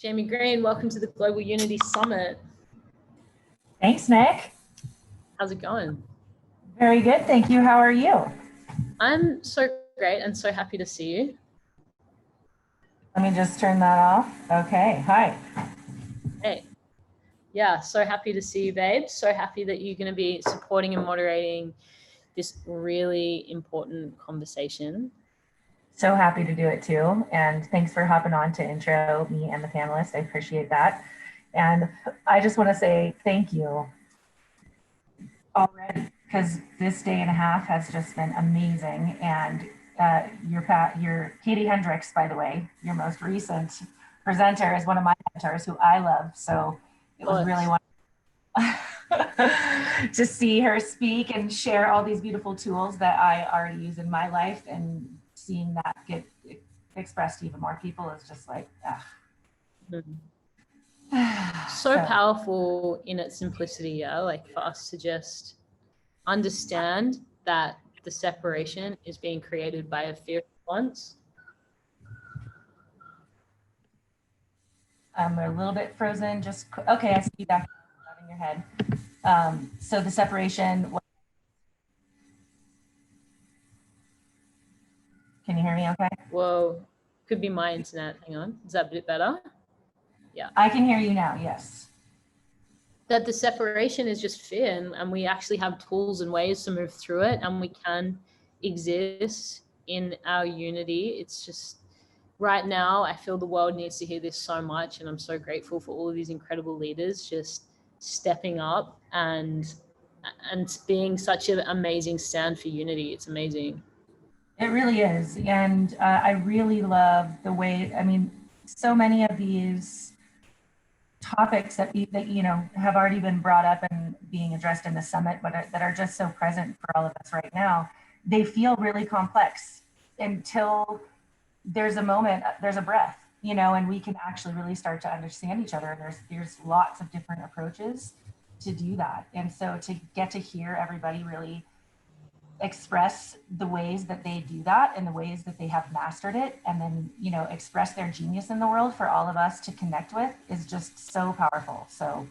Jamie Green, welcome to the Global Unity Summit. Thanks, Nick. How's it going? Very good, thank you. How are you? I'm so great and so happy to see you. Let me just turn that off. Okay, hi. Hey. Yeah, so happy to see you, babe. So happy that you're going to be supporting and moderating this really important conversation. So happy to do it too. And thanks for hopping on to intro me and the panelists. I appreciate that. And I just want to say thank you already, because this day and a half has just been amazing. And your Katie Hendricks, by the way, your most recent presenter, is one of my mentors who I love. So it was really wonderful to see her speak and share all these beautiful tools that I already use in my life, and seeing that get expressed to even more people is just like, so powerful in its simplicity. Yeah, like for us to just understand that the separation is being created by a fear response. I'm a little bit frozen. Just okay. I see you back in your head. So the separation. Can you hear me? Okay. Whoa, could be my internet. Hang on. Is that a bit better? Yeah. I can hear you now. Yes. That the separation is just fear, and we actually have tools and ways to move through it, and we can exist in our unity. It's just right now, I feel the world needs to hear this so much, and I'm so grateful for all of these incredible leaders just stepping up and being such an amazing stand for unity. It's amazing. It really is. And I really love the way, I mean, so many of these topics that have already been brought up and being addressed in the summit, but that are just so present for all of us right now, they feel really complex until there's a moment, there's a breath, and we can actually really start to understand each other. And there's lots of different approaches to do that. And so to get to hear everybody really express the ways that they do that and the ways that they have mastered it, and then express their genius in the world for all of us to connect with, is just so powerful. So,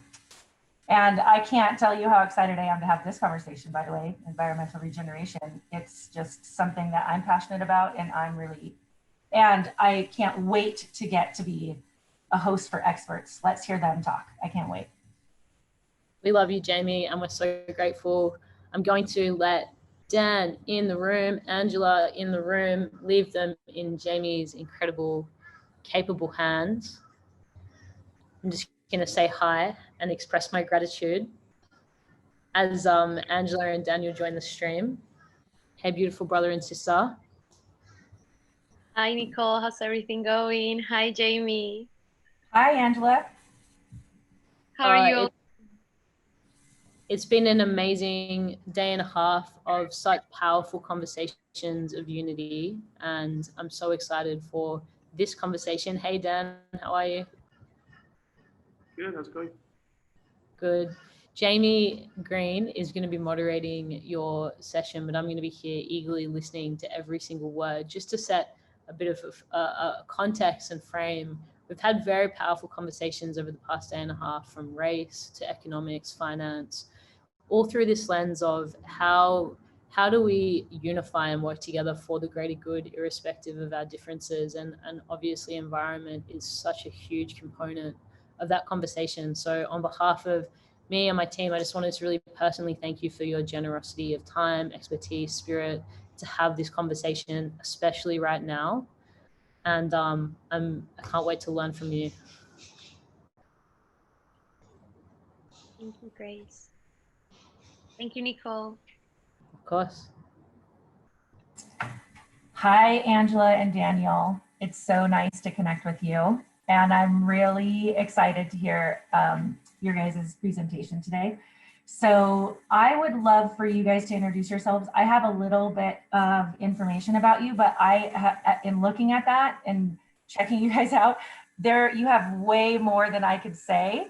and I can't tell you how excited I am to have this conversation, by the way. Environmental regeneration, it's just something that I'm passionate about, and I can't wait to get to be a host for experts. Let's hear them talk. I can't wait. We love you, Jamie, and we're so grateful. I'm going to let Dan in the room, Angela in the room, leave them in Jamie's incredible, capable hands. I'm just going to say hi and express my gratitude as Angela and Daniel join the stream. Hey, beautiful brother and sister. Hi, Nicole. How's everything going? Hi, Jamie. Hi, Angela. How are you? It's been an amazing day and a half of such powerful conversations of unity, and I'm so excited for this conversation. Hey, Dan, how are you? Good, how's it going? Good. Jamie Green is going to be moderating your session, but I'm going to be here eagerly listening to every single word just to set a bit of a context and frame. We've had very powerful conversations over the past day and a half, from race to economics, finance, all through this lens of how do we unify and work together for the greater good, irrespective of our differences. And obviously environment is such a huge component of that conversation. So on behalf of me and my team, I just wanted to really personally thank you for your generosity of time, expertise, spirit to have this conversation, especially right now. And I can't wait to learn from you. Thank you, Grace. Thank you, Nicole. Of course. Hi, Angela and Daniel. It's so nice to connect with you. And I'm really excited to hear your guys' presentation today. So I would love for you guys to introduce yourselves. I have a little bit of information about you, but in looking at that and checking you guys out, you have way more than I could say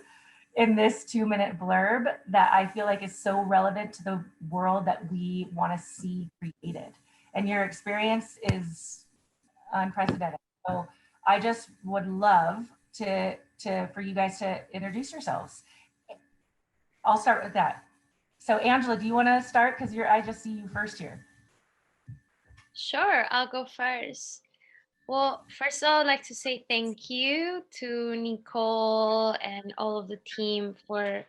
in this 2-minute blurb that I feel like is so relevant to the world that we want to see created. And your experience is unprecedented. So I just would love to for you guys to introduce yourselves. I'll start with that. So Angela, do you want to start? Because I just see you first here. Sure, I'll go first. Well, first of all, I'd like to say thank you to Nicole and all of the team for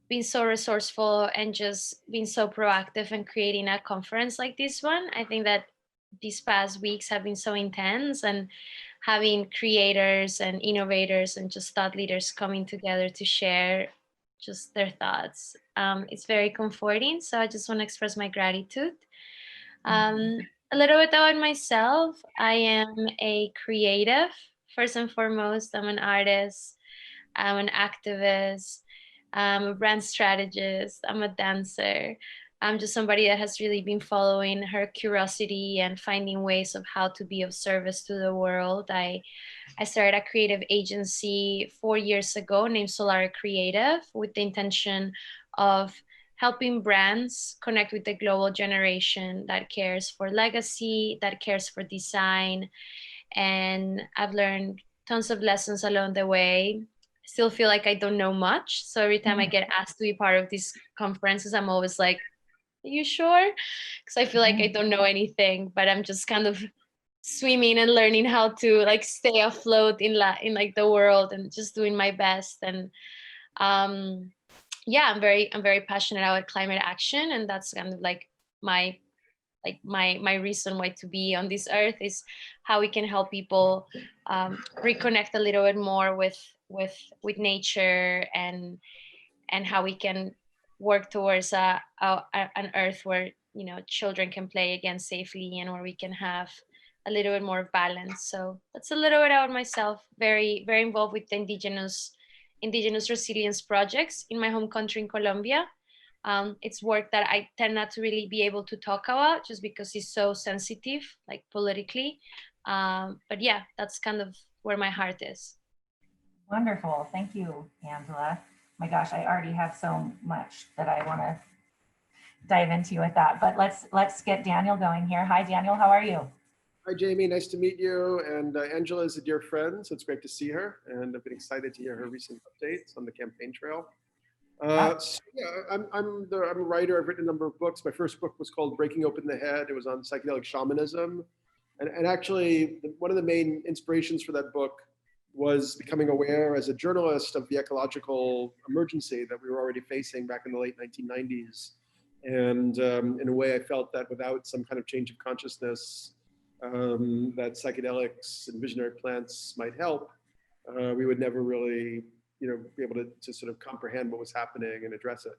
being so resourceful and just being so proactive and creating a conference like this one. I think that these past weeks have been so intense, and having creators and innovators and just thought leaders coming together to share just their thoughts. It's very comforting. So I just want to express my gratitude. A little bit about myself. I am a creative. First and foremost, I'm an artist. I'm an activist. I'm a brand strategist. I'm a dancer. I'm just somebody that has really been following her curiosity and finding ways of how to be of service to the world. I started a creative agency 4 years ago named Solar Creative with the intention of helping brands connect with the global generation that cares for legacy, that cares for design. And I've learned tons of lessons along the way. Still feel like I don't know much. So every time I get asked to be part of these conferences, I'm always like, are you sure? Because I feel like I don't know anything, but I'm just kind of swimming and learning how to like stay afloat in like the world and just doing my best. And yeah, I'm very passionate about climate action, and that's kind of like my reason why to be on this earth is how we can help people reconnect a little bit more with nature, and how we can work towards an earth where children can play again safely, and where we can have a little bit more balance. So that's a little bit about myself. Very involved with the indigenous resilience projects in my home country in Colombia. It's work that I tend not to really be able to talk about just because it's so sensitive, like politically. But yeah, that's kind of where my heart is. Wonderful. Thank you, Angela. My gosh, I already have so much that I want to dive into with that. But let's get Daniel going here. Hi, Daniel. How are you? Hi, Jamie. Nice to meet you. And Angela is a dear friend, so it's great to see her. And I've been excited to hear her recent updates on the campaign trail. So yeah, I'm a writer. I've written a number of books. My first book was called Breaking Open the Head. It was on psychedelic shamanism. And actually, one of the main inspirations for that book was becoming aware as a journalist of the ecological emergency that we were already facing back in the late 1990s. And in a way, I felt that without some kind of change of consciousness, that psychedelics and visionary plants might help, we would never really be able to sort of comprehend what was happening and address it.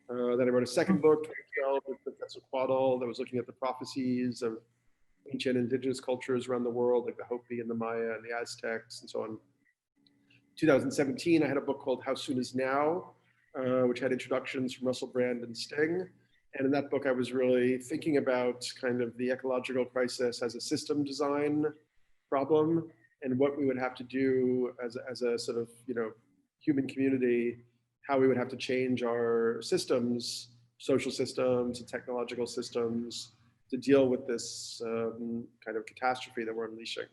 Then I wrote a second book, 2012, with Professor Quaddle, that was looking at the prophecies of ancient indigenous cultures around the world, like the Hopi and the Maya and the Aztecs and so on. 2017, I had a book called How Soon Is Now, which had introductions from Russell Brand and Sting. And in that book, I was really thinking about kind of the ecological crisis as a system design problem, and what we would have to do as a sort of human community, how we would have to change our systems, social systems and technological systems, to deal with this kind of catastrophe that we're unleashing.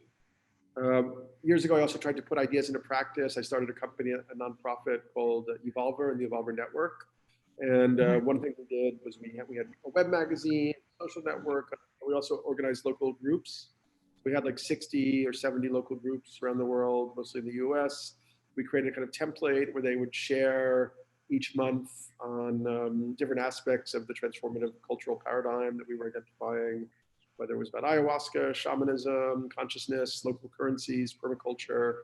Years ago, I also tried to put ideas into practice. I started a company, a nonprofit called Evolver and the Evolver Network. And one thing we did was we had a web magazine, social network. We also organized local groups. We had like 60 or 70 local groups around the world, mostly in the US. We created a kind of template where they would share each month on different aspects of the transformative cultural paradigm that we were identifying, whether it was about ayahuasca, shamanism, consciousness, local currencies, permaculture,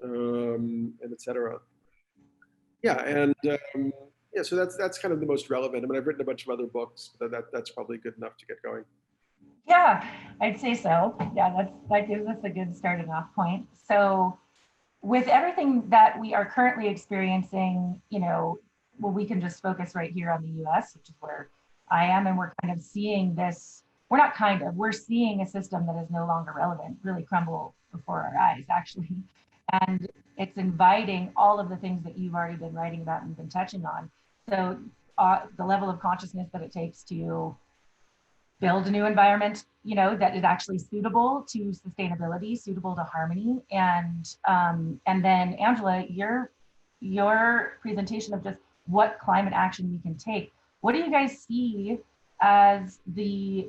and et cetera. Yeah, and yeah, so that's kind of the most relevant. I mean, I've written a bunch of other books, but that's probably good enough to get going. Yeah, I'd say so. Yeah, that gives us a good starting off point. So with everything that we are currently experiencing, well, we can just focus right here on the US, which is where I am, and we're kind of seeing this, we're seeing a system that is no longer relevant really crumble before our eyes, actually. And it's inviting all of the things that you've already been writing about and been touching on. So the level of consciousness that it takes to build a new environment, you know, that is actually suitable to sustainability, suitable to harmony. And then Angela, your presentation of just what climate action we can take. What do you guys see as the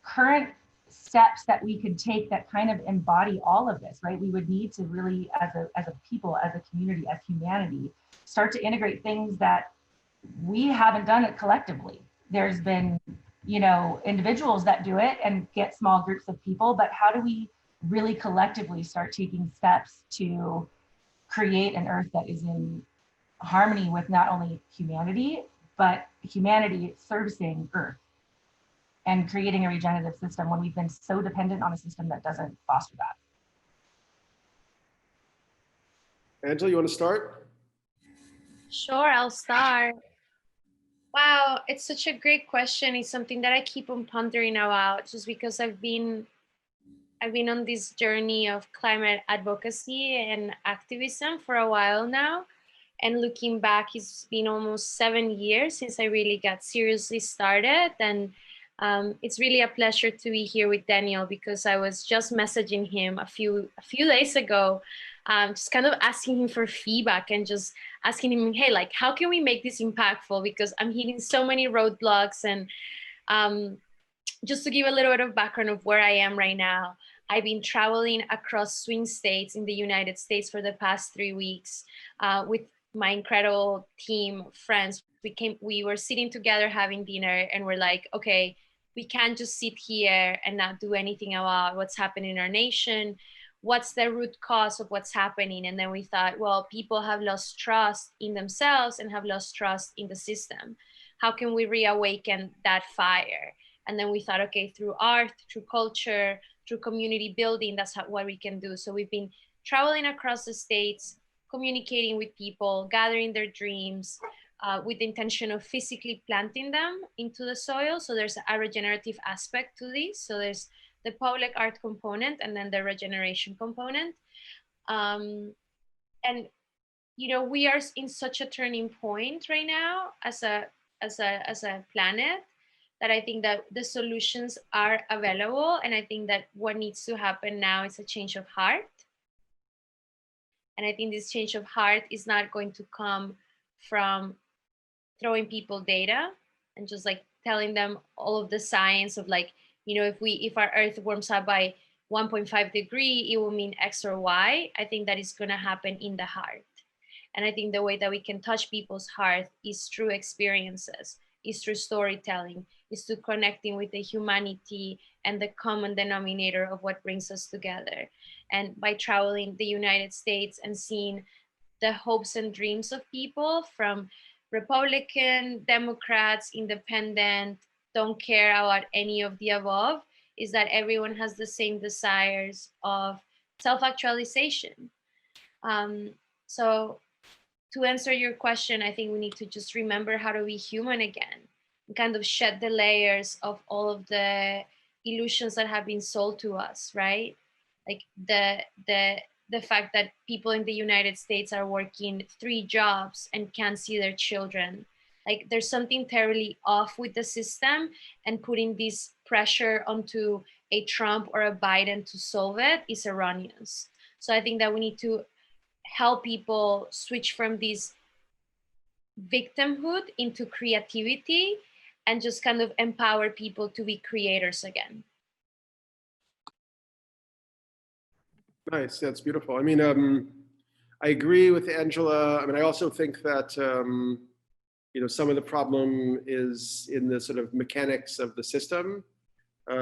current steps that we could take that kind of embody all of this, right? We would need to really, as a people, as a community, as humanity, start to integrate things that we haven't done it collectively. There's been, you know, individuals that do it and get small groups of people, but how do we really collectively start taking steps to create an earth that is in harmony with not only humanity, but humanity servicing earth and creating a regenerative system when we've been so dependent on a system that doesn't foster that? Angela, you want to start? Sure, I'll start. Wow, it's such a great question. It's something that I keep on pondering about, just because I've been on this journey of climate advocacy and activism for a while now. And looking back, it's been almost 7 years since I really got seriously started. And it's really a pleasure to be here with Daniel, because I was just messaging him a few days ago, just kind of asking him for feedback and just asking him, hey, like, how can we make this impactful? Because I'm hitting so many roadblocks. And just to give a little bit of background of where I am right now, I've been traveling across swing states in the United States for the past 3 weeks with my incredible team, friends. We were sitting together having dinner, and we're like, okay, we can't just sit here and not do anything about what's happening in our nation. What's the root cause of what's happening? And then we thought, well, people have lost trust in themselves and have lost trust in the system. How can we reawaken that fire? And then we thought, okay, through art, through culture, through community building, that's what we can do. So we've been traveling across the states, communicating with people, gathering their dreams, with the intention of physically planting them into the soil. So there's a regenerative aspect to this. So there's the public art component and then the regeneration component. And, you know, we are in such a turning point right now as a planet, that I think that the solutions are available. And I think that what needs to happen now is a change of heart. And I think this change of heart is not going to come from throwing people data and just like telling them all of the science of like, you know, if our earth warms up by 1.5 degree, it will mean X or Y. I think that is going to happen in the heart. And I think the way that we can touch people's heart is through experiences, is through storytelling, is through connecting with the humanity and the common denominator of what brings us together. And by traveling the United States and seeing the hopes and dreams of people, from Republican, Democrats, independent, don't care about any of the above, is that everyone has the same desires of self-actualization. So to answer your question, I think we need to just remember how to be human again, and kind of shed the layers of all of the illusions that have been sold to us, right? Like the fact that people in the United States are working 3 jobs and can't see their children. Like there's something terribly off with the system, and putting this pressure onto a Trump or a Biden to solve it is erroneous. So I think that we need to help people switch from this victimhood into creativity and just kind of empower people to be creators again. Nice, that's beautiful. I mean, I agree with Angela. I mean, I also think that, you know, some of the problem is in the sort of mechanics of the system.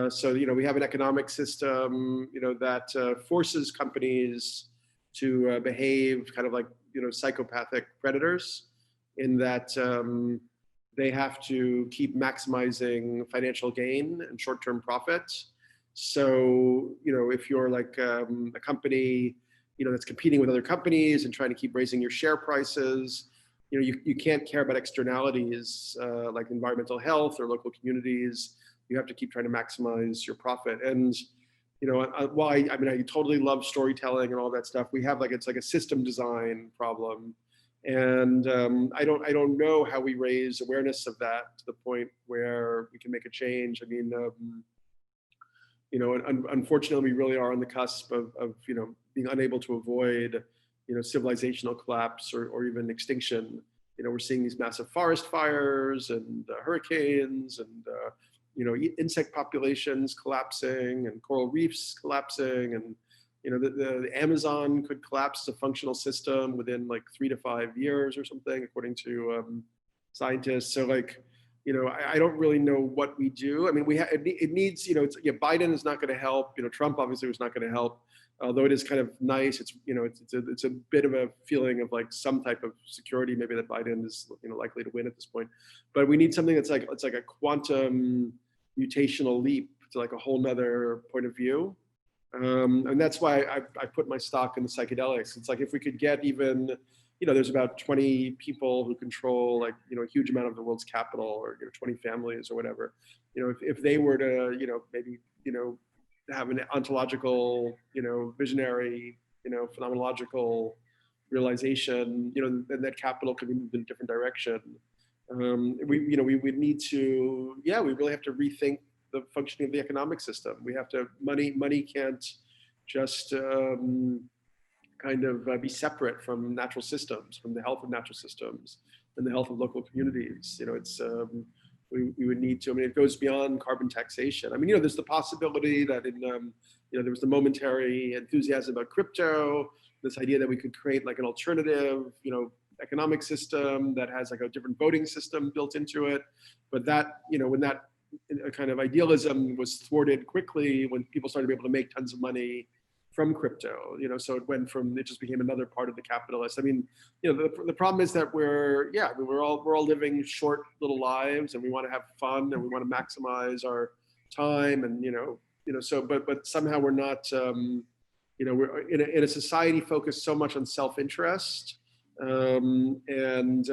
So, you know, we have an economic system, you know, that forces companies to behave kind of like, you know, psychopathic predators, in that they have to keep maximizing financial gain and short-term profits. So, you know, if you're like a company, you know, that's competing with other companies and trying to keep raising your share prices, you know, you can't care about externalities like environmental health or local communities. You have to keep trying to maximize your profit. And, you know, while I mean, I totally love storytelling and all that stuff, we have like, it's like a system design problem And I don't know how we raise awareness of that to the point where we can make a change. I mean, unfortunately, we really are on the cusp of being unable to avoid, civilizational collapse or even extinction. We're seeing these massive forest fires and hurricanes and insect populations collapsing and coral reefs collapsing, and the Amazon could collapse as a functional system within like 3 to 5 years or something, according to scientists. So I don't really know what we do. I mean, it needs, Biden is not going to help. Trump obviously was not going to help, although it is kind of nice. It's a bit of a feeling of like some type of security, maybe that Biden is likely to win at this point. But we need something that's it's like a quantum mutational leap to like a whole nother point of view. And that's why I put my stock in the psychedelics. It's like if we could get even, there's about 20 people who control like, a huge amount of the world's capital, or 20 families or whatever. If they were to, maybe, have an ontological, visionary, phenomenological realization, then that capital could be moved in a different direction. We would need to, we really have to rethink the functioning of the economic system. We have to, money can't just be separate from natural systems, from the health of natural systems and the health of local communities. We would need to, it goes beyond carbon taxation. There's the possibility that there was the momentary enthusiasm about crypto, this idea that we could create like an alternative, economic system that has like a different voting system built into it. But that, when that kind of idealism was thwarted quickly, when people started to be able to make tons of money from crypto, so it just became another part of the capitalist. The problem is that we're all living short little lives, and we want to have fun and we want to maximize our time, and but somehow we're not, we're in a society focused so much on self-interest and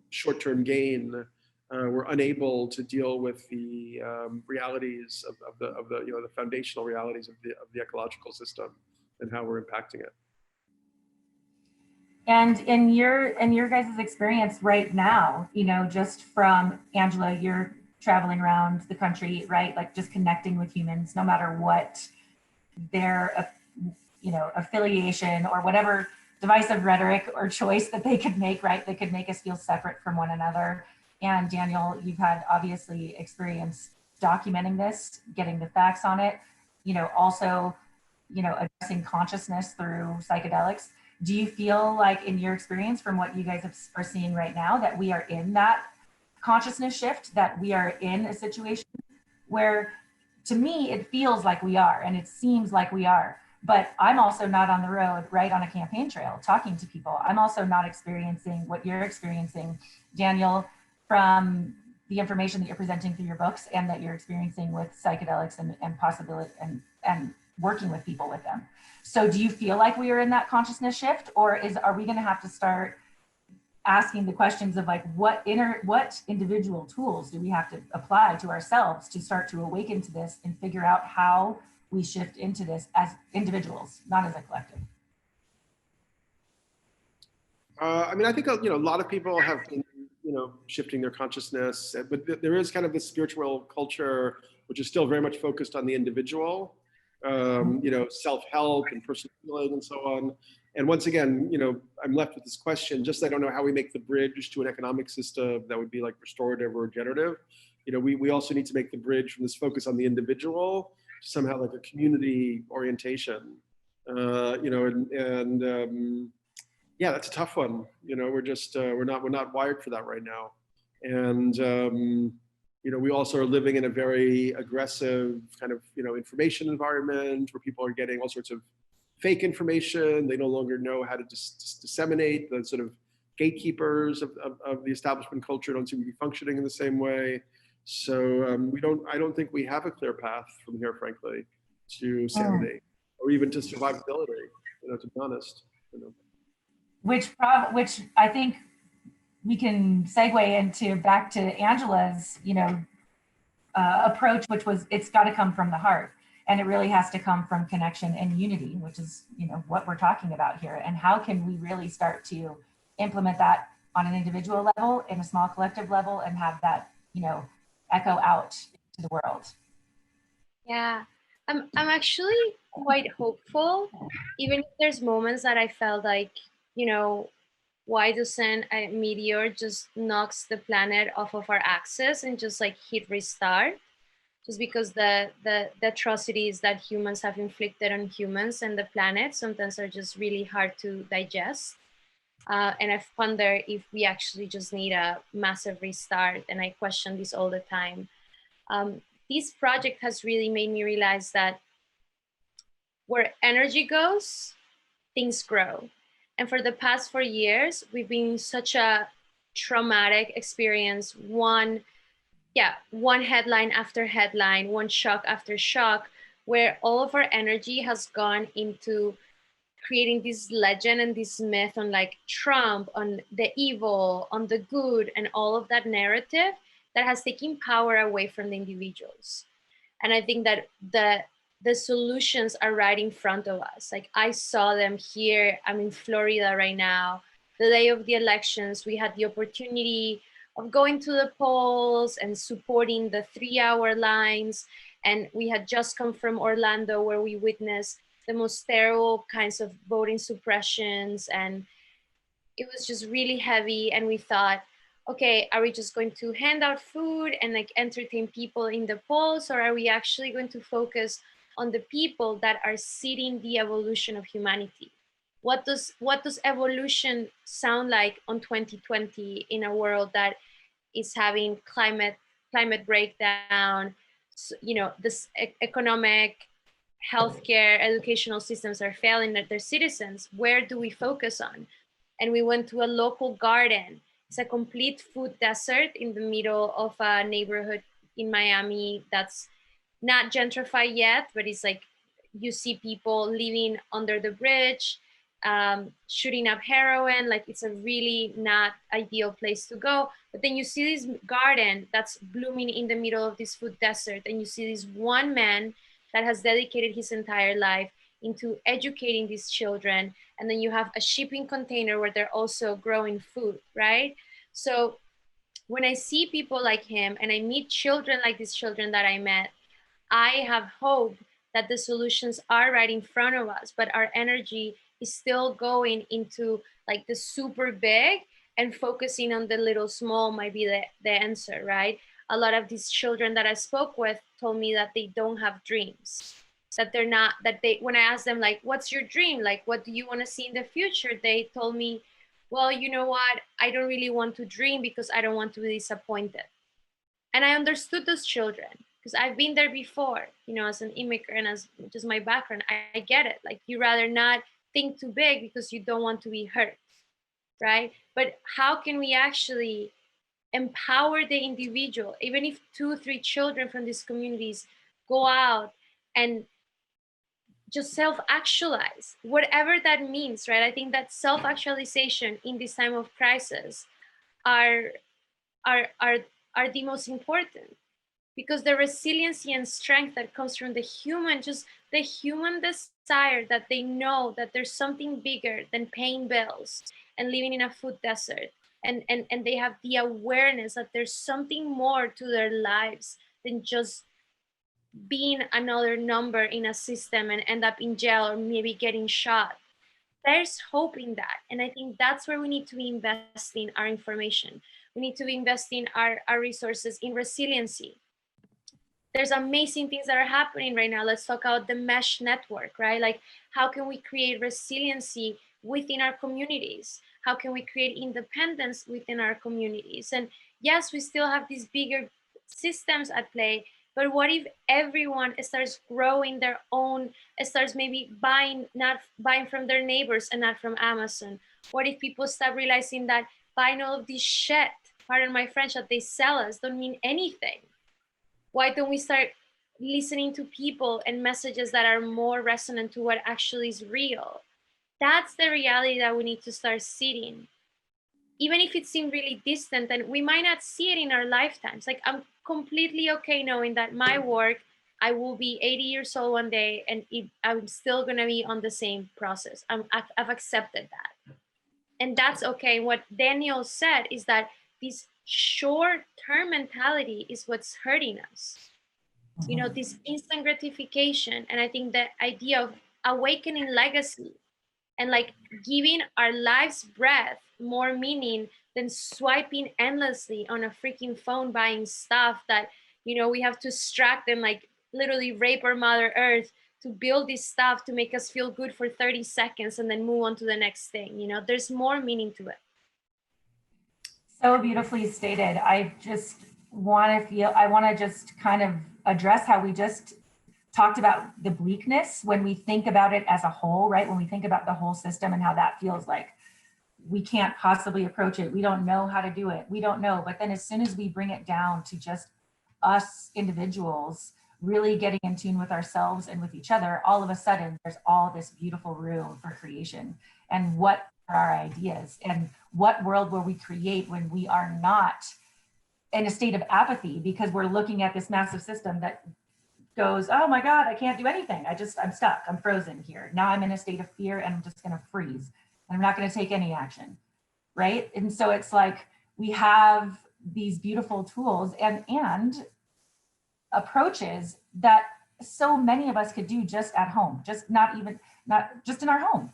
short-term gain. We're unable to deal with the realities of the foundational realities of the ecological system and how we're impacting it. And in your guys' experience right now, just from Angela, you're traveling around the country, right? Like just connecting with humans, no matter what their affiliation or whatever divisive rhetoric or choice that they could make, right? They could make us feel separate from one another. And Daniel, you've had obviously experience documenting this, getting the facts on it, also, addressing consciousness through psychedelics. Do you feel like in your experience from what you guys are seeing right now that we are in that consciousness shift, that we are in a situation where, to me, it feels like we are, and it seems like we are, but I'm also not on the road, right, on a campaign trail, talking to people. I'm also not experiencing what you're experiencing, Daniel, from the information that you're presenting through your books and that you're experiencing with psychedelics and possibility and working with people with them. So do you feel like we are in that consciousness shift, or are we going to have to start asking the questions of like what individual tools do we have to apply to ourselves to start to awaken to this and figure out how we shift into this as individuals, not as a collective? I think a lot of people have been shifting their consciousness, but there is kind of this spiritual culture which is still very much focused on the individual, self-help and personal healing and so on. And once again, I'm left with this question, just I don't know how we make the bridge to an economic system that would be like restorative or regenerative. We also need to make the bridge from this focus on the individual to somehow like a community orientation, yeah, that's a tough one. We're not wired for that right now. And, we also are living in a very aggressive kind of, information environment where people are getting all sorts of fake information. They no longer know how to disseminate. The sort of gatekeepers of the establishment culture don't seem to be functioning in the same way. So I don't think we have a clear path from here, frankly, to sanity or even to survivability, to be honest. Which I think we can segue into back to Angela's, approach, which was it's got to come from the heart, and it really has to come from connection and unity, which is what we're talking about here. And how can we really start to implement that on an individual level, in a small collective level, and have that, echo out to the world. Yeah, I'm actually quite hopeful, even if there's moments that I felt like, why doesn't a meteor just knocks the planet off of our axis and just like hit restart? Just because the atrocities that humans have inflicted on humans and the planet sometimes are just really hard to digest. And I wonder if we actually just need a massive restart. And I question this all the time. This project has really made me realize that where energy goes, things grow. And for the past 4 years, we've been in such a traumatic experience, one headline after headline, one shock after shock, where all of our energy has gone into creating this legend and this myth on like Trump, on the evil, on the good, and all of that narrative that has taken power away from the individuals. And I think that the solutions are right in front of us. Like I saw them here. I'm in Florida right now. The day of the elections, we had the opportunity of going to the polls and supporting the 3-hour lines. And we had just come from Orlando, where we witnessed the most terrible kinds of voting suppressions. And it was just really heavy. And we thought, okay, are we just going to hand out food and like entertain people in the polls, or are we actually going to focus on the people that are seeding the evolution of humanity? What does evolution sound like on 2020 in a world that is having climate breakdown? So, this economic, healthcare, educational systems are failing at their citizens. Where do we focus on? And we went to a local garden. It's a complete food desert in the middle of a neighborhood in Miami that's not gentrified yet, but it's like you see people living under the bridge, shooting up heroin. Like it's a really not ideal place to go. But then you see this garden that's blooming in the middle of this food desert, and you see this one man that has dedicated his entire life into educating these children. And then you have a shipping container where they're also growing food, right? So when I see people like him and I meet children like these children that I met, I have hope that the solutions are right in front of us, but our energy is still going into like the super big, and focusing on the little small might be the answer, right? A lot of these children that I spoke with told me that they don't have dreams, that they're not, that they, when I asked them like, what's your dream? Like, what do you want to see in the future? They told me, well, you know what? I don't really want to dream because I don't want to be disappointed. And I understood those children because I've been there before, as an immigrant, as just my background, I get it. Like you rather not think too big because you don't want to be hurt, right? But how can we actually empower the individual, even if 2-3 children from these communities go out and just self-actualize, whatever that means, right? I think that self-actualization in this time of crisis are are are are the most important, because the resiliency and strength that comes from the human, just the human desire that they know that there's something bigger than paying bills and living in a food desert, and they have the awareness that there's something more to their lives than just being another number in a system and end up in jail or maybe getting shot. There's hope in that. And I think that's where we need to be investing our information. We need to be investing our resources in resiliency. There's amazing things that are happening right now. Let's talk about the mesh network, right? Like, how can we create resiliency within our communities? How can we create independence within our communities? And yes, we still have these bigger systems at play, but what if everyone starts growing their own, starts maybe not buying from their neighbors and not from Amazon? What if people start realizing that buying all of this shit, pardon my French, that they sell us don't mean anything? Why don't we start listening to people and messages that are more resonant to what actually is real? That's the reality that we need to start seeing. Even if it seems really distant, and we might not see it in our lifetimes. Like, I'm completely okay knowing that my work, I will be 80 years old one day and I'm still gonna be on the same process. I've accepted that. And that's okay. What Daniel said is that this short-term mentality is what's hurting us. You know, this instant gratification. And I think the idea of awakening legacy and like giving our lives breath more meaning than swiping endlessly on a freaking phone buying stuff that, you know, we have to extract and like literally rape our mother earth to build this stuff to make us feel good for 30 seconds and then move on to the next thing. You know, there's more meaning to it. So beautifully stated. I want to just kind of address how we just talked about the bleakness when we think about it as a whole, right? When we think about the whole system and how that feels like we can't possibly approach it. We don't know how to do it. We don't know. But then as soon as we bring it down to just us individuals really getting in tune with ourselves and with each other, all of a sudden there's all this beautiful room for creation. And what are our ideas? And what world will we create when we are not in a state of apathy because we're looking at this massive system that goes, oh my God, I can't do anything. I'm stuck, I'm frozen here. Now I'm in a state of fear and I'm just gonna freeze and I'm not gonna take any action, right? And so it's like, we have these beautiful tools and approaches that so many of us could do just at home, just in our home.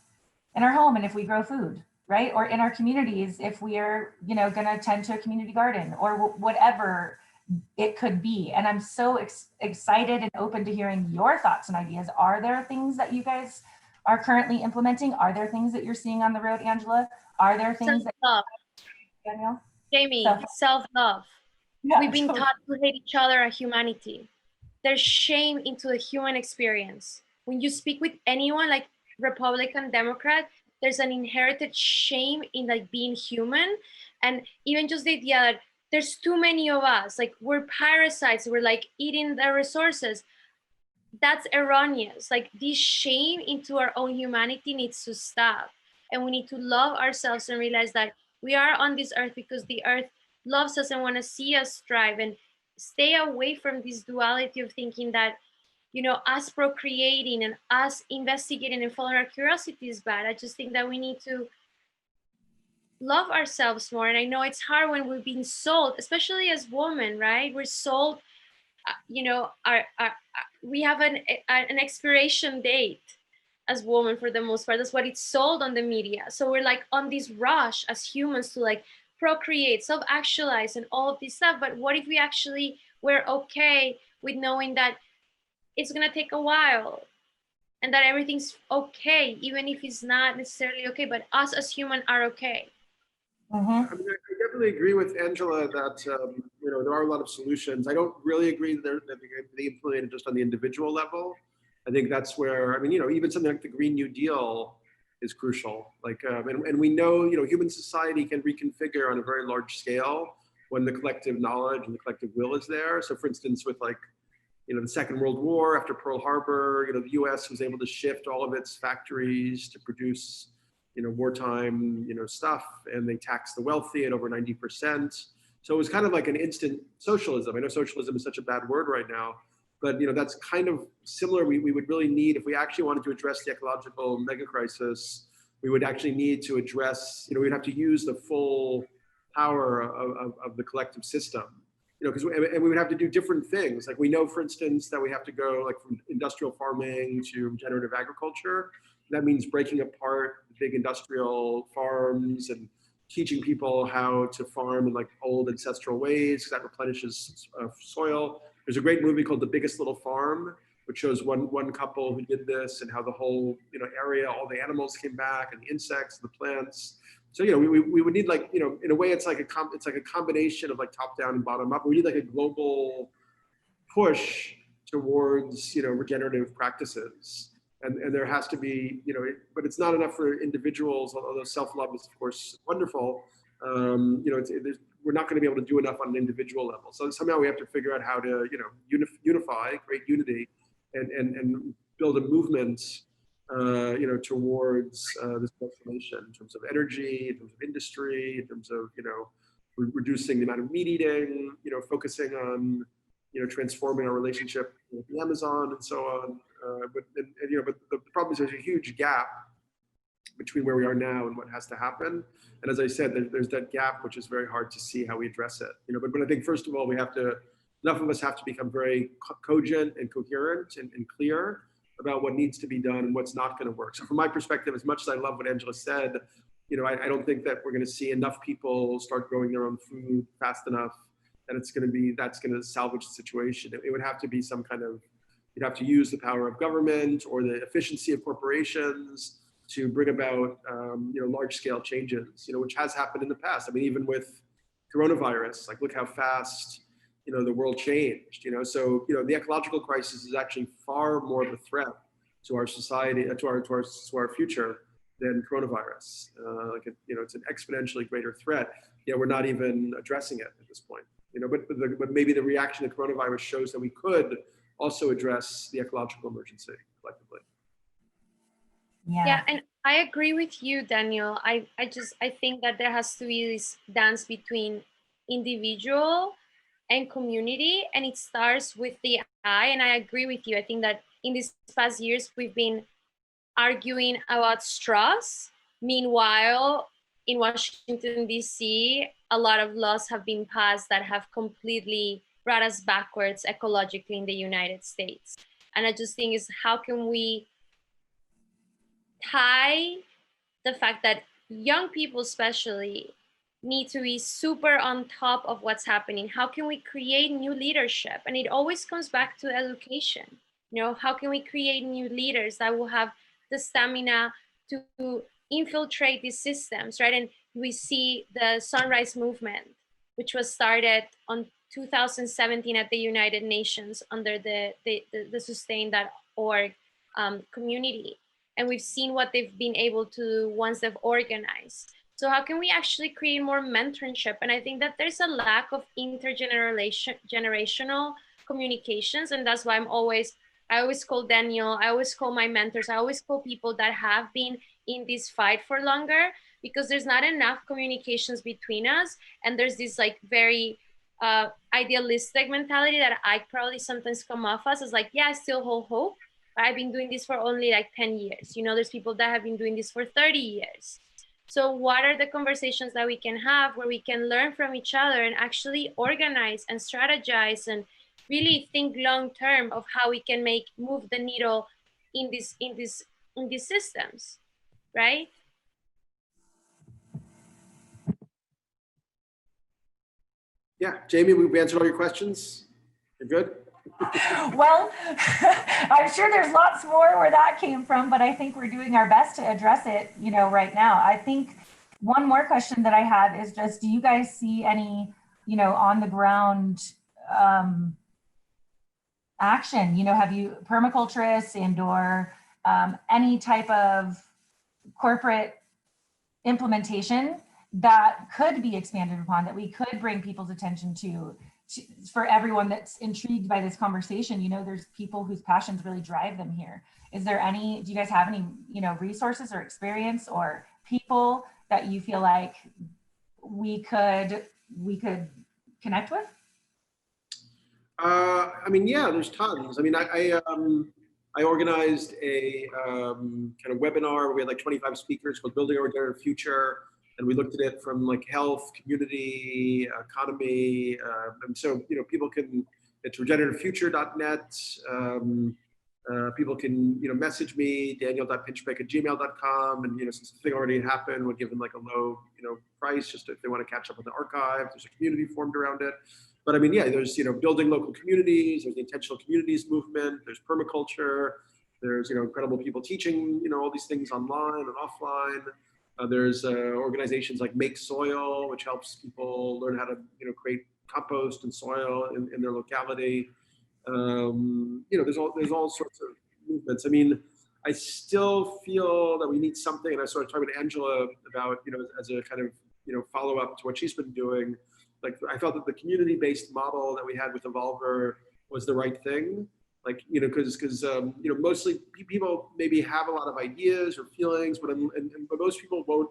And if we grow food, right? Or in our communities, if we are, gonna tend to a community garden or whatever it could be. And I'm so excited and open to hearing your thoughts and ideas. Are there things that you guys are currently implementing? Are there things that you're seeing on the road, Angela? Are there things Self-love. Danielle? Jamie, self-love. Yeah, We've been taught to hate each other as humanity. There's shame into the human experience. When you speak with anyone, like Republican, Democrat, there's an inherited shame in like being human. And even just the idea that there's too many of us, like we're parasites, we're like eating the resources. That's erroneous. Like this shame into our own humanity needs to stop. And we need to love ourselves and realize that we are on this earth because the earth loves us and want to see us thrive, and stay away from this duality of thinking that, us procreating and us investigating and following our curiosity is bad. I just think that we need to love ourselves more. And I know it's hard when we've been sold, especially as women, right? We're sold, we have an expiration date as women for the most part. That's what it's sold on the media. So we're like on this rush as humans to like procreate, self-actualize and all of this stuff. But what if we actually were okay with knowing that it's gonna take a while and that everything's okay, even if it's not necessarily okay, but us as humans are okay. I mean, I definitely agree with Angela that there are a lot of solutions. I don't really agree that they implemented just on the individual level. I think that's where, even something like the Green New Deal is crucial. Like, and we know, human society can reconfigure on a very large scale when the collective knowledge and the collective will is there. So, for instance, with like, the Second World War after Pearl Harbor, the U.S. was able to shift all of its factories to produce wartime, stuff, and they taxed the wealthy at over 90%. So it was kind of like an instant socialism. I know socialism is such a bad word right now, but that's kind of similar. We would really need, if we actually wanted to address the ecological mega crisis, we would actually need to address, we'd have to use the full power of the collective system, because and we would have to do different things. Like we know, for instance, that we have to go like from industrial farming to regenerative agriculture. That means breaking apart big industrial farms and teaching people how to farm in like old ancestral ways, because that replenishes soil. There's a great movie called The Biggest Little Farm, which shows one couple who did this and how the whole area, all the animals came back and the insects, the plants. So we would need like in a way it's like a combination of like top down and bottom up. We need like a global push towards regenerative practices. And there has to be, but it's not enough for individuals, although self-love is, of course, wonderful. We're not going to be able to do enough on an individual level. So somehow we have to figure out how to, unify, create unity, and build a movement, towards this transformation in terms of energy, in terms of industry, in terms of, reducing the amount of meat eating, focusing on, transforming our relationship with the Amazon and so on. But the problem is there's a huge gap between where we are now and what has to happen. And as I said, there's that gap, which is very hard to see how we address it. But I think first of all, enough of us have to become very cogent and coherent and clear about what needs to be done and what's not going to work. So from my perspective, as much as I love what Angela said, I don't think that we're going to see enough people start growing their own food fast enough that that's going to salvage the situation. It would have to be some kind of, you'd have to use the power of government or the efficiency of corporations to bring about large scale changes, which has happened in the past. I mean, even with coronavirus, like look how fast the world changed. So the ecological crisis is actually far more of a threat to our society, to our future than coronavirus. It's an exponentially greater threat. We're not even addressing it at this point. But maybe the reaction to coronavirus shows that we could also address the ecological emergency collectively. Yeah, and I agree with you, Daniel. I think that there has to be this dance between individual and community, and it starts with the I. And I agree with you. I think that in these past years we've been arguing about straws. Meanwhile, in Washington D.C., a lot of laws have been passed that have completely brought us backwards ecologically in the United States. And I just think is how can we tie the fact that young people especially need to be super on top of what's happening? How can we create new leadership? And it always comes back to education. How can we create new leaders that will have the stamina to infiltrate these systems, right? And we see the Sunrise Movement, which was started on 2017 at the United Nations under the sustain.org community. And we've seen what they've been able to do once they've organized. So how can we actually create more mentorship? And I think that there's a lack of intergenerational communications. And that's why I always call Daniel, I always call my mentors, I always call people that have been in this fight for longer, because there's not enough communications between us. And there's this like very idealistic mentality that I probably sometimes come off as like, yeah, I still hold hope. I've been doing this for only like 10 years. There's people that have been doing this for 30 years. So what are the conversations that we can have where we can learn from each other and actually organize and strategize and really think long term of how we can move the needle in these systems, right? Yeah, Jamie, we've answered all your questions. You're good? Well, I'm sure there's lots more where that came from, but I think we're doing our best to address it, right now. I think one more question that I have is just, do you guys see any, on the ground action? Have you permaculturists or any type of corporate implementation that could be expanded upon, that we could bring people's attention to for everyone that's intrigued by this conversation? There's people whose passions really drive them here. Do you guys have any, resources or experience or people that you feel like we could connect with? Yeah, there's tons. I organized a kind of webinar. We had like 25 speakers called Building a Regenerative Future. And we looked at it from like health, community, economy. And so, people can, it's regenerativefuture.net. People can, message me, daniel.pinchbek@gmail.com. And, since the thing already happened, we'll give them like a low, price, just if they want to catch up with the archive. There's a community formed around it. But there's, building local communities, there's the intentional communities movement, there's permaculture, there's, incredible people teaching, all these things online and offline. There's organizations like Make Soil, which helps people learn how to, create compost and soil in their locality. There's all sorts of movements. I still feel that we need something, and I sort of talked to Angela about, as a kind of, follow up to what she's been doing. Like, I felt that the community-based model that we had with Evolver was the right thing. Like, because mostly people maybe have a lot of ideas or feelings, but most people won't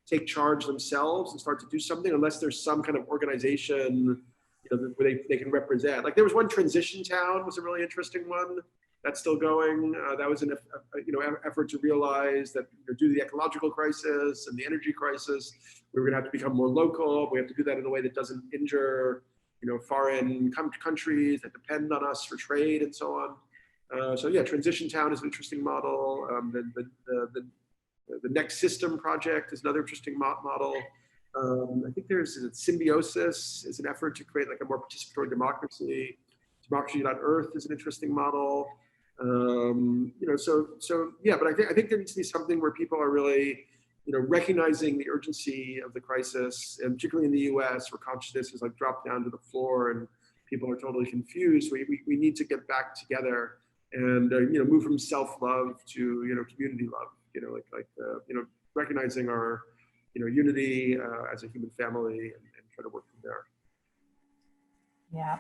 take charge themselves and start to do something unless there's some kind of organization, where they can represent. Like, there was one, Transition Town was a really interesting one. That's still going. That was an effort to realize that due to the ecological crisis and the energy crisis, we were going to have to become more local. We have to do that in a way that doesn't injure foreign countries that depend on us for trade and so on. So yeah, Transition Town is an interesting model. The Next System project is another interesting model. I think there's Symbiosis is an effort to create like a more participatory democracy. Democracy.earth is an interesting model. So yeah, but I think there needs to be something where people are really, recognizing the urgency of the crisis, and particularly in the U.S., where consciousness has like dropped down to the floor and people are totally confused. We need to get back together and move from self-love to community love. Recognizing our unity as a human family and try to work from there. Yeah.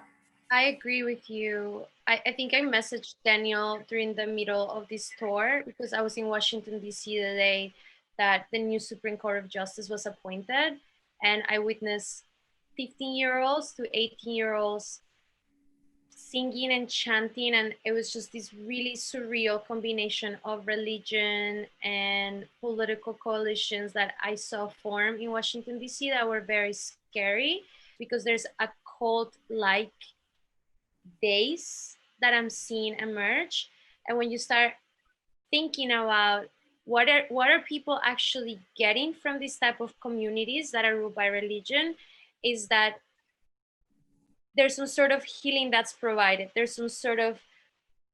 I agree with you. I think I messaged Daniel during the middle of this tour because I was in Washington, D.C. the day that the new Supreme Court of Justice was appointed. And I witnessed 15-year-olds to 18-year-olds singing and chanting. And it was just this really surreal combination of religion and political coalitions that I saw form in Washington, D.C. that were very scary because there's a cult-like days that I'm seeing emerge. And when you start thinking about what are people actually getting from this type of communities that are ruled by religion, is that there's some sort of healing that's provided. There's some sort of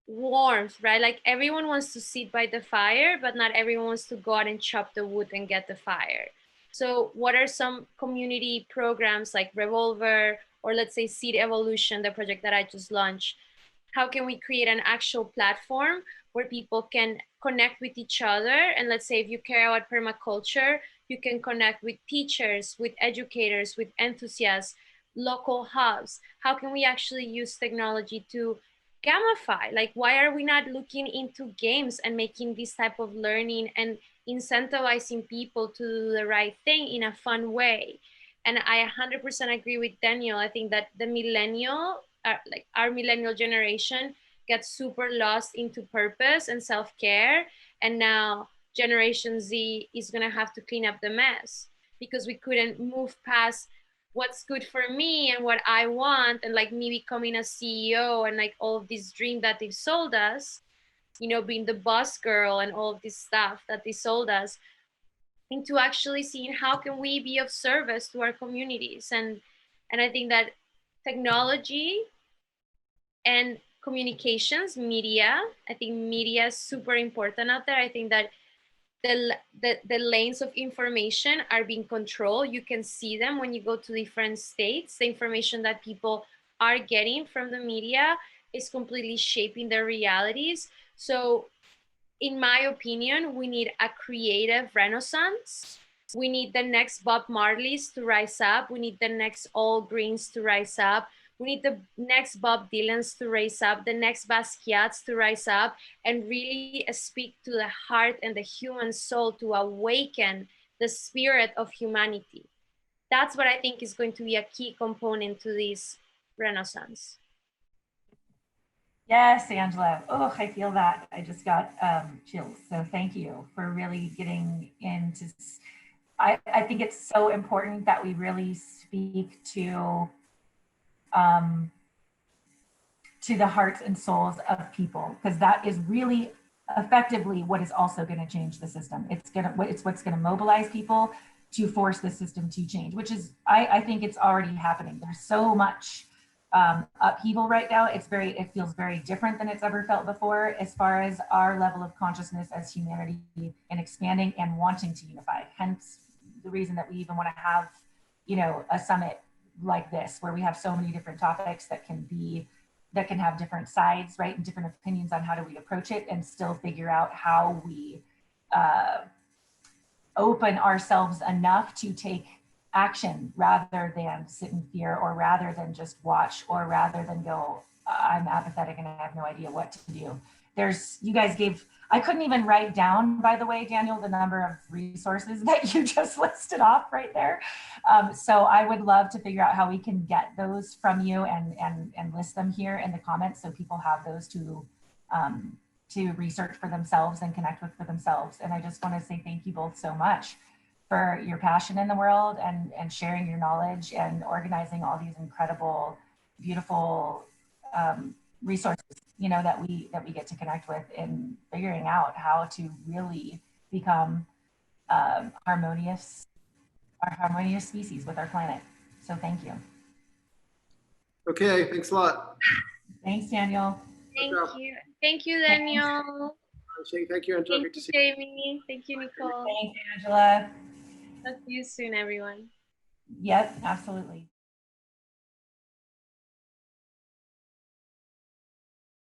warmth, right? Like everyone wants to sit by the fire, but not everyone wants to go out and chop the wood and get the fire. So what are some community programs like Revolver, or let's say Seed Evolution, the project that I just launched? How can we create an actual platform where people can connect with each other? And let's say if you care about permaculture, you can connect with teachers, with educators, with enthusiasts, local hubs. How can we actually use technology to gamify? Like, why are we not looking into games and making this type of learning and incentivizing people to do the right thing in a fun way? And I 100% agree with Daniel. I think that the our millennial generation gets super lost into purpose and self-care. And now Generation Z is gonna have to clean up the mess because we couldn't move past what's good for me and what I want, and like me becoming a CEO and like all of this dream that they've sold us, being the boss girl and all of this stuff that they sold us, into actually seeing how can we be of service to our communities. And I think that technology and communications, media, I think media is super important out there. I think that the lanes of information are being controlled. You can see them when you go to different states. The information that people are getting from the media is completely shaping their realities. So in my opinion, we need a creative renaissance. We need the next Bob Marleys to rise up. We need the next All Greens to rise up. We need the next Bob Dylans to rise up, the next Basquiat's to rise up and really speak to the heart and the human soul to awaken the spirit of humanity. That's what I think is going to be a key component to this renaissance. Yes, Angela. Oh, I feel that. I just got chills. So thank you for really getting into. I think it's so important that we really speak to the hearts and souls of people, because that is really effectively what is also going to change the system. It's what's going to mobilize people to force the system to change, which is, I think it's already happening. There's so much upheaval right now. It feels very different than it's ever felt before, as far as our level of consciousness as humanity and expanding and wanting to unify. Hence the reason that we even want to have, a summit like this, where we have so many different topics that can have different sides, right? And different opinions on how do we approach it and still figure out how we open ourselves enough to take action rather than sit in fear, or rather than just watch, or rather than go, I'm apathetic and I have no idea what to do. You guys gave, I couldn't even write down, by the way, Daniel, the number of resources that you just listed off right there. So I would love to figure out how we can get those from you and list them here in the comments so people have those to to research for themselves and connect with for themselves. And I just want to say thank you both so much for your passion in the world and sharing your knowledge and organizing all these incredible, beautiful resources, you know, that we get to connect with in figuring out how to really become our harmonious species with our planet. So thank you. Okay, thanks a lot. Thanks, Daniel. Thank you. Thank you, Daniel. Thank you, Angela. Thank Great to you, see you. Jamie. Thank you, Nicole. Thanks, Angela. Talk to you soon, everyone. Yep, absolutely.